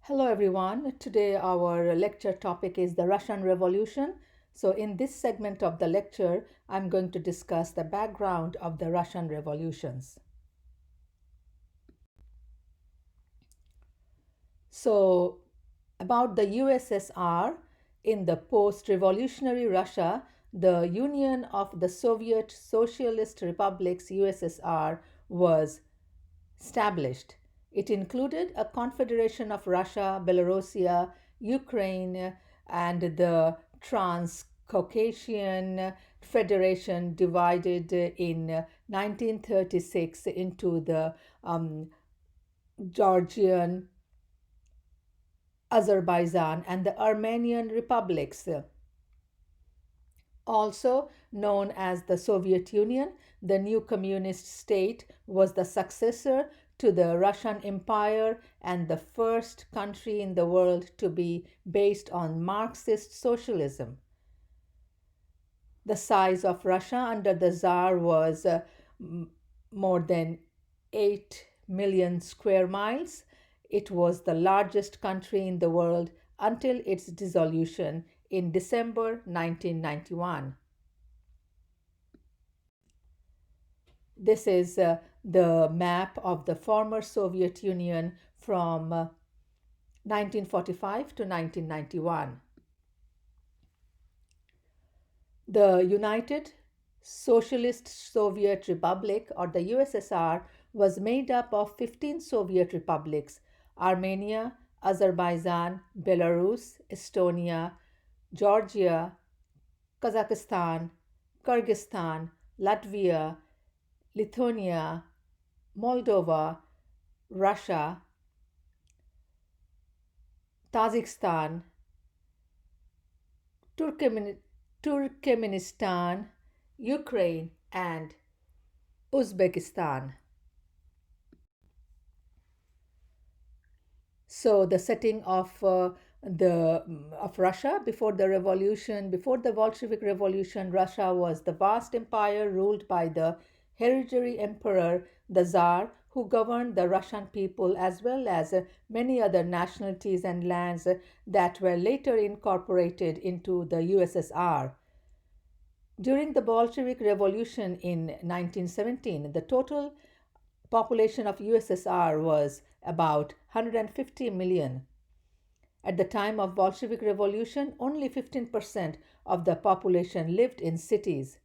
Hello everyone. Today our lecture topic is the Russian Revolution. So in this segment of the lecture, I'm going to discuss the background of the Russian revolutions. So about the USSR, in the post-revolutionary Russia, the Union of the Soviet Socialist Republics USSR was established. It included a confederation of Russia, Belarusia, Ukraine, and the Transcaucasian Federation, divided in 1936 into the Georgian, Azerbaijan, and the Armenian republics. Also known as the Soviet Union, the new communist state was the successor to the Russian Empire and the first country in the world to be based on Marxist socialism. The size of Russia under the Tsar was more than 8 million square miles. It was the largest country in the world until its dissolution in December 1991. This is the map of the former Soviet Union from 1945 to 1991. The United Socialist Soviet Republic, or the USSR, was made up of 15 Soviet republics: Armenia, Azerbaijan, Belarus, Estonia, Georgia, Kazakhstan, Kyrgyzstan, Latvia, Lithuania, Moldova, Russia, Tajikistan, Turkmenistan, Ukraine, and Uzbekistan. So the setting of Russia before the revolution, before the Bolshevik Revolution, Russia was the vast empire ruled by the hereditary emperor, the Tsar, who governed the Russian people as well as many other nationalities and lands that were later incorporated into the USSR. During the Bolshevik Revolution in 1917, the total population of USSR was about 150 million. At the time of Bolshevik Revolution, only 15% of the population lived in cities.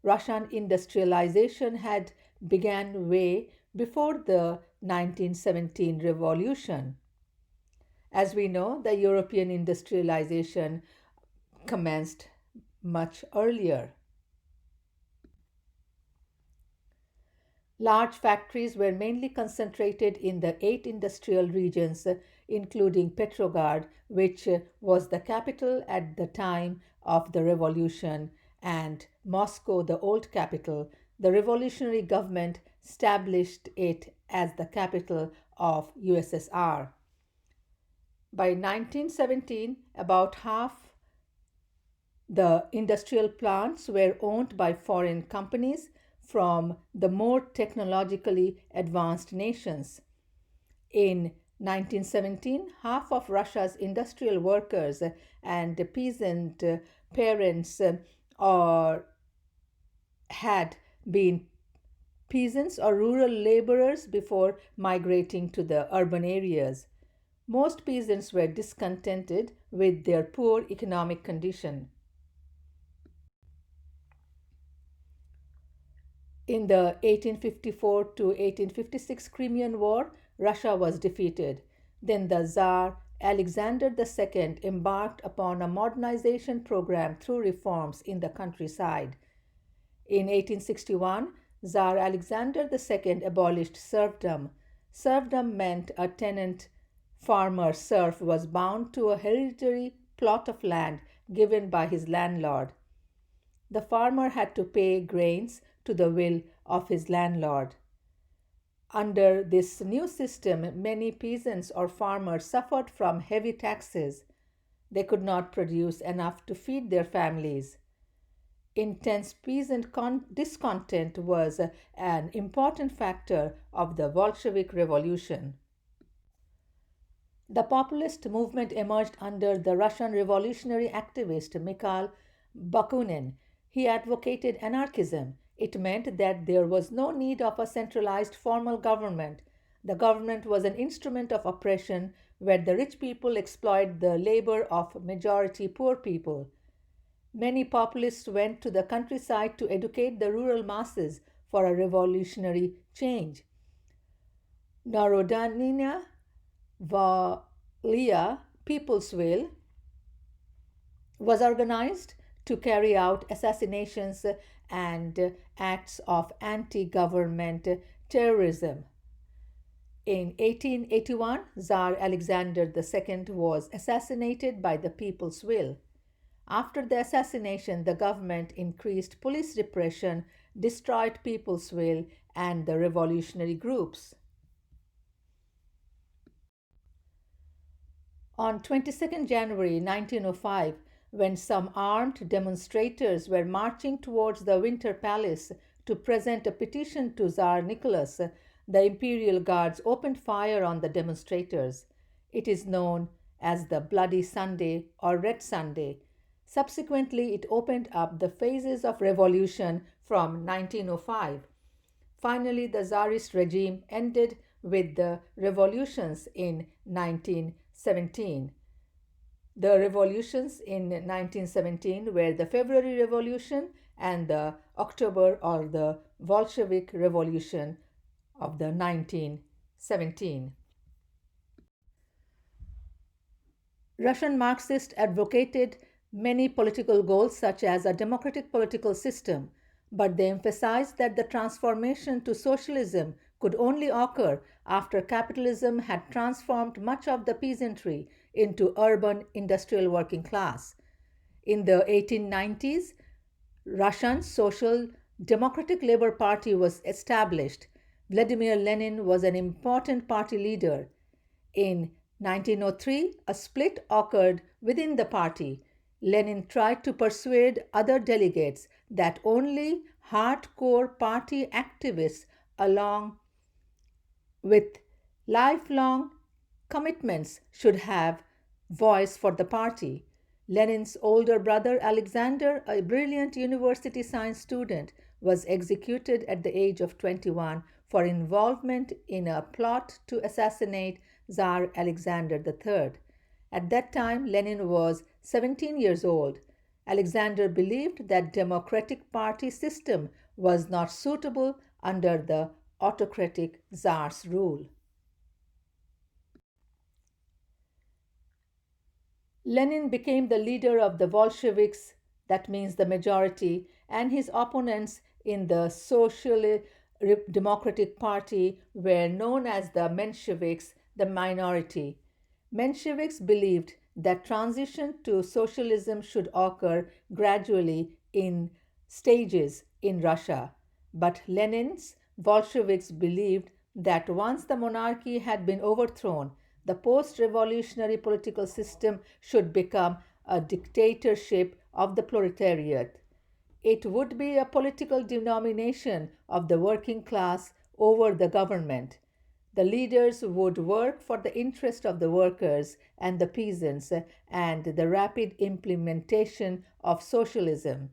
Russian industrialization had begun way before the 1917 revolution. As we know, the European industrialization commenced much earlier. Large factories were mainly concentrated in the 8 industrial regions, including Petrograd, which was the capital at the time of the revolution, and Moscow, the old capital. The revolutionary government established it as the capital of USSR. By 1917, about half the industrial plants were owned by foreign companies from the more technologically advanced nations. In 1917, half of Russia's industrial workers and peasant parents had been peasants or rural laborers before migrating to the urban areas. Most peasants were discontented with their poor economic condition. In the 1854 to 1856 Crimean War, Russia was defeated. Then the Tsar Alexander II embarked upon a modernization program through reforms in the countryside. In 1861, Tsar Alexander II abolished serfdom. Serfdom meant a tenant farmer serf was bound to a hereditary plot of land given by his landlord. The farmer had to pay grains to the will of his landlord. Under this new system, many peasants or farmers suffered from heavy taxes. They could not produce enough to feed their families. Intense peasant discontent was an important factor of the Bolshevik Revolution. The populist movement emerged under the Russian revolutionary activist Mikhail Bakunin. He advocated anarchism. It meant that there was no need of a centralized formal government. The government was an instrument of oppression where the rich people exploit the labor of majority poor people. Many populists went to the countryside to educate the rural masses for a revolutionary change. Narodnaya Valia, People's Will, was organized to carry out assassinations and acts of anti government terrorism. In 1881, Tsar Alexander II was assassinated by the people's will. After the assassination, the government increased police repression, destroyed people's will, and the revolutionary groups. On 22nd January 1905, when some armed demonstrators were marching towards the Winter Palace to present a petition to Tsar Nicholas, the Imperial Guards opened fire on the demonstrators. It is known as the Bloody Sunday or Red Sunday. Subsequently, it opened up the phases of revolution from 1905. Finally, the Tsarist regime ended with the revolutions in 1917. The revolutions in 1917 were the February Revolution and the October or the Bolshevik Revolution of the 1917. Russian Marxists advocated many political goals such as a democratic political system, but they emphasized that the transformation to socialism could only occur after capitalism had transformed much of the peasantry into urban industrial working class. In the 1890s, Russian Social Democratic Labour Party was established. Vladimir Lenin was an important party leader. In 1903, a split occurred within the party. Lenin tried to persuade other delegates that only hardcore party activists, along with lifelong commitments, should have voice for the party. Lenin's older brother Alexander, a brilliant university science student, was executed at the age of 21 for involvement in a plot to assassinate Tsar Alexander III. At that time, Lenin was 17 years old. Alexander believed that democratic party system was not suitable under the autocratic Tsar's rule. Lenin became the leader of the Bolsheviks, that means the majority, and his opponents in the Social Democratic Party were known as the Mensheviks, the minority. Mensheviks believed that transition to socialism should occur gradually in stages in Russia, but Lenin's Bolsheviks believed that once the monarchy had been overthrown, the post revolutionary political system should become a dictatorship of the proletariat. It would be a political denomination of the working class over the government. The leaders would work for the interest of the workers and the peasants and the rapid implementation of socialism.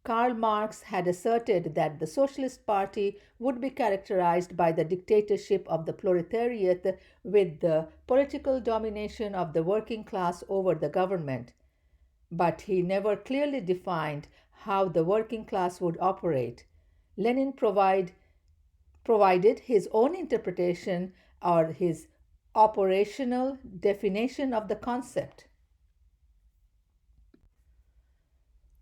Karl Marx had asserted that the Socialist Party would be characterized by the dictatorship of the proletariat with the political domination of the working class over the government. But he never clearly defined how the working class would operate. Lenin provided his own interpretation or his operational definition of the concept.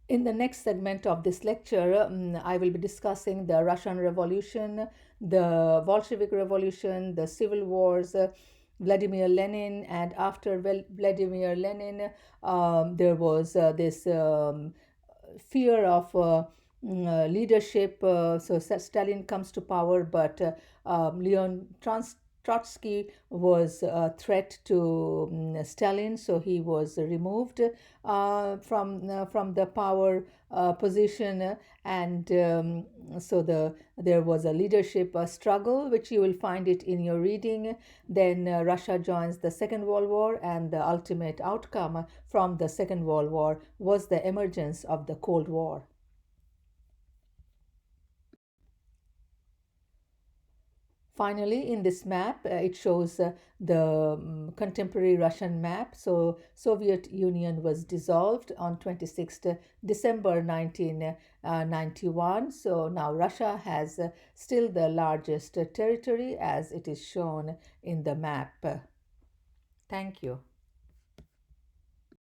In the next segment of this lecture, I will be discussing the Russian Revolution, the Bolshevik Revolution, the civil wars, Vladimir Lenin, and after Vladimir Lenin, there was this fear of leadership. So Stalin comes to power, but Leon Trotsky was a threat to Stalin, so he was removed from the power position, and so there was a leadership struggle, which you will find it in your reading. Then Russia joins the Second World War, and the ultimate outcome from the Second World War was the emergence of the Cold War. Finally, in this map, it shows the contemporary Russian map. So, Soviet Union was dissolved on 26th December 1991. So now Russia has still the largest territory as it is shown in the map. Thank you.